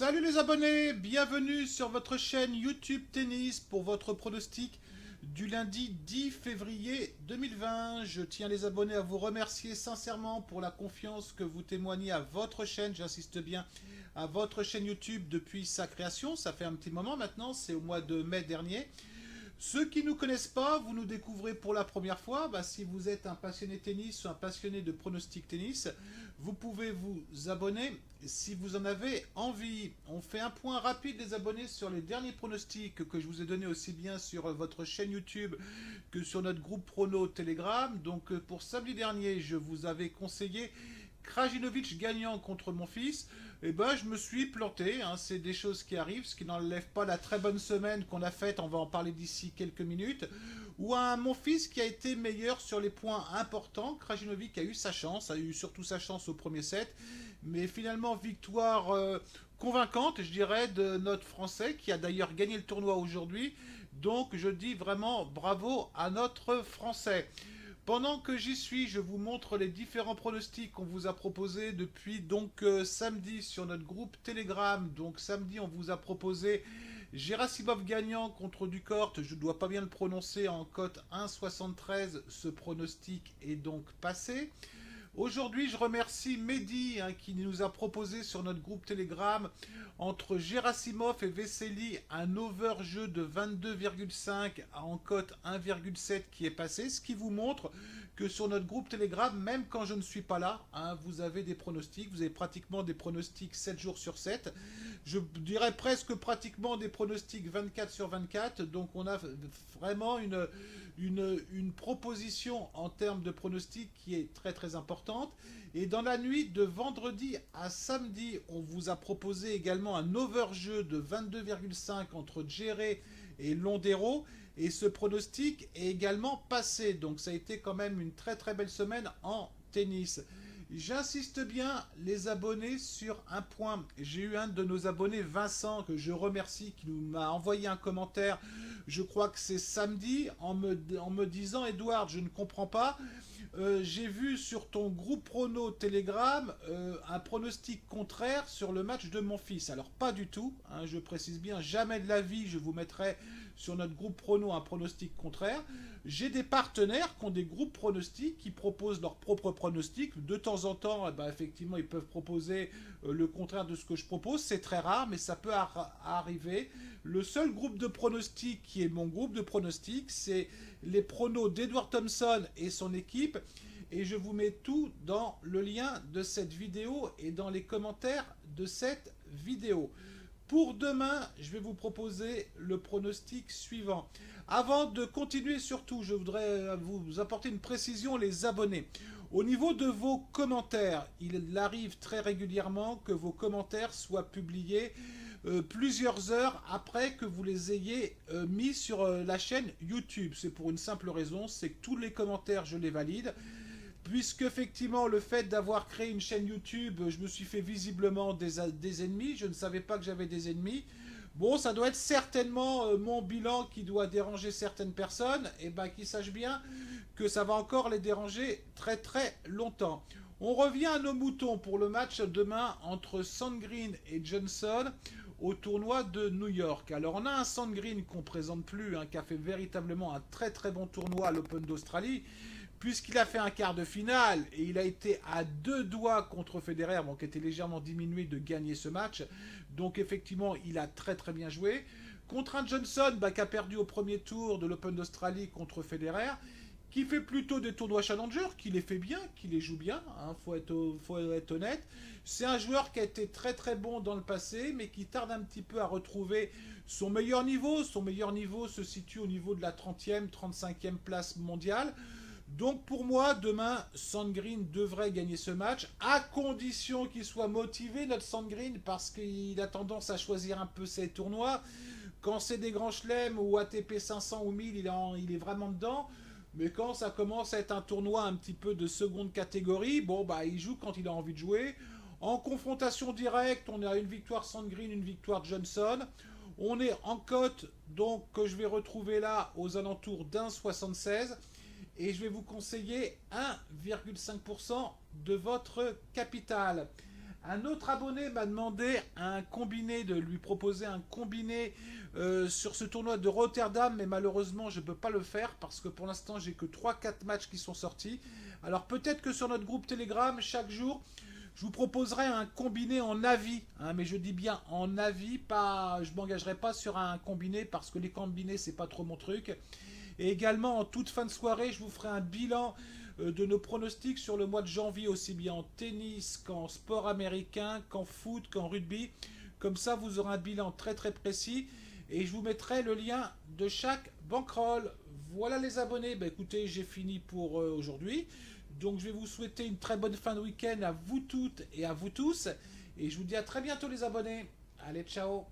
Salut les abonnés, bienvenue sur votre chaîne YouTube Tennis pour votre pronostic du lundi 10 février 2020. Je tiens les abonnés à vous remercier sincèrement pour la confiance que vous témoignez à votre chaîne, j'insiste bien, à votre chaîne YouTube depuis sa création. Ça fait un petit moment maintenant, c'est au mois de mai dernier. Ceux qui ne nous connaissent pas, vous nous découvrez pour la première fois. Si vous êtes un passionné tennis ou un passionné de pronostic tennis, vous pouvez vous abonner si vous en avez envie. On fait un point rapide des abonnés sur les derniers pronostics que je vous ai donnés aussi bien sur votre chaîne YouTube que sur notre groupe Prono Telegram. Donc pour samedi dernier, je vous avais conseillé Krajinovic gagnant contre mon fils. Je me suis planté, hein. C'est des choses qui arrivent, ce qui n'enlève pas la très bonne semaine qu'on a faite, on va en parler d'ici quelques minutes, ou mon fils qui a été meilleur sur les points importants. Krajinovic a eu sa chance, a eu surtout sa chance au premier set, mais finalement victoire convaincante, je dirais, de notre Français, qui a d'ailleurs gagné le tournoi aujourd'hui, donc je dis vraiment bravo à notre Français. Pendant que j'y suis, je vous montre les différents pronostics qu'on vous a proposés depuis samedi sur notre groupe Telegram. Donc samedi, on vous a proposé Gerasimov gagnant contre Ducort. Je ne dois pas bien le prononcer en cote 1,73. Ce pronostic est donc passé. Aujourd'hui, je remercie Mehdi qui nous a proposé sur notre groupe Telegram entre Gerasimov et Vesely un over-jeu de 22,5 en cote 1,7 qui est passé, ce qui vous montre que sur notre groupe Telegram, même quand je ne suis pas là, vous avez des pronostics, vous avez pratiquement des pronostics 7 jours sur 7. Je dirais presque pratiquement des pronostics 24 sur 24, donc on a vraiment une proposition en termes de pronostics qui est très très importante. Et dans la nuit de vendredi à samedi, on vous a proposé également un over-jeu de 22,5 entre Djéré et Londero. Et ce pronostic est également passé. Donc ça a été quand même une très très belle semaine en tennis. J'insiste bien les abonnés sur un point. J'ai eu un de nos abonnés, Vincent, que je remercie, qui m'a envoyé un commentaire, je crois que c'est samedi, en me disant, Edouard, je ne comprends pas, j'ai vu sur ton groupe prono Telegram un pronostic contraire sur le match de mon fils. Alors pas du tout, je précise bien, jamais de la vie je vous mettrai sur notre groupe prono un pronostic contraire. J'ai des partenaires qui ont des groupes pronostics qui proposent leurs propres pronostics. De temps en temps, effectivement, ils peuvent proposer le contraire de ce que je propose. C'est très rare, mais ça peut arriver. Le seul groupe de pronostics qui est mon groupe de pronostics, c'est les pronos d'Edward Thompson et son équipe. Et je vous mets tout dans le lien de cette vidéo et dans les commentaires de cette vidéo. Pour demain, je vais vous proposer le pronostic suivant. Avant de continuer surtout, je voudrais vous apporter une précision, les abonnés. Au niveau de vos commentaires, il arrive très régulièrement que vos commentaires soient publiés plusieurs heures après que vous les ayez mis sur la chaîne YouTube. C'est pour une simple raison, c'est que tous les commentaires, je les valide. Puisque effectivement le fait d'avoir créé une chaîne YouTube, je me suis fait visiblement des ennemis, je ne savais pas que j'avais des ennemis. Bon, ça doit être certainement mon bilan qui doit déranger certaines personnes, et qu'ils sachent bien que ça va encore les déranger très très longtemps. On revient à nos moutons pour le match demain entre Sandgren et Johnson au tournoi de New York. Alors on a un Sandgren qu'on ne présente plus, qui a fait véritablement un très très bon tournoi à l'Open d'Australie, puisqu'il a fait un quart de finale et il a été à 2 doigts contre Federer, qui était légèrement diminué, de gagner ce match. Donc effectivement, il a très très bien joué. Contre un Johnson qui a perdu au premier tour de l'Open d'Australie contre Federer, qui fait plutôt des tournois Challenger, qui les fait bien, qui les joue bien, faut être honnête. C'est un joueur qui a été très très bon dans le passé, mais qui tarde un petit peu à retrouver son meilleur niveau. Son meilleur niveau se situe au niveau de la 30e, 35e place mondiale. Donc pour moi, demain, Sandgren devrait gagner ce match, à condition qu'il soit motivé, notre Sandgren, parce qu'il a tendance à choisir un peu ses tournois. Quand c'est des grands chelems ou ATP 500 ou 1000, il est vraiment dedans. Mais quand ça commence à être un tournoi un petit peu de seconde catégorie, il joue quand il a envie de jouer. En confrontation directe, on a une victoire Sandgren, une victoire Johnson. On est en cote, donc, que je vais retrouver là aux alentours d'1,76. Et je vais vous conseiller 1,5% de votre capital. Un autre abonné m'a demandé un combiné, de lui proposer un combiné sur ce tournoi de Rotterdam, mais malheureusement je ne peux pas le faire parce que pour l'instant j'ai que 3-4 matchs qui sont sortis. Alors peut-être que sur notre groupe Telegram, chaque jour, je vous proposerai un combiné en avis, hein, mais je dis bien en avis, pas, je ne m'engagerai pas sur un combiné parce que les combinés c'est pas trop mon truc. Et également en toute fin de soirée, je vous ferai un bilan de nos pronostics sur le mois de janvier, aussi bien en tennis qu'en sport américain, qu'en foot, qu'en rugby. Comme ça, vous aurez un bilan très très précis. Et je vous mettrai le lien de chaque bankroll. Voilà les abonnés. Bah, écoutez, j'ai fini pour aujourd'hui. Donc je vais vous souhaiter une très bonne fin de week-end à vous toutes et à vous tous. Et je vous dis à très bientôt les abonnés. Allez, ciao.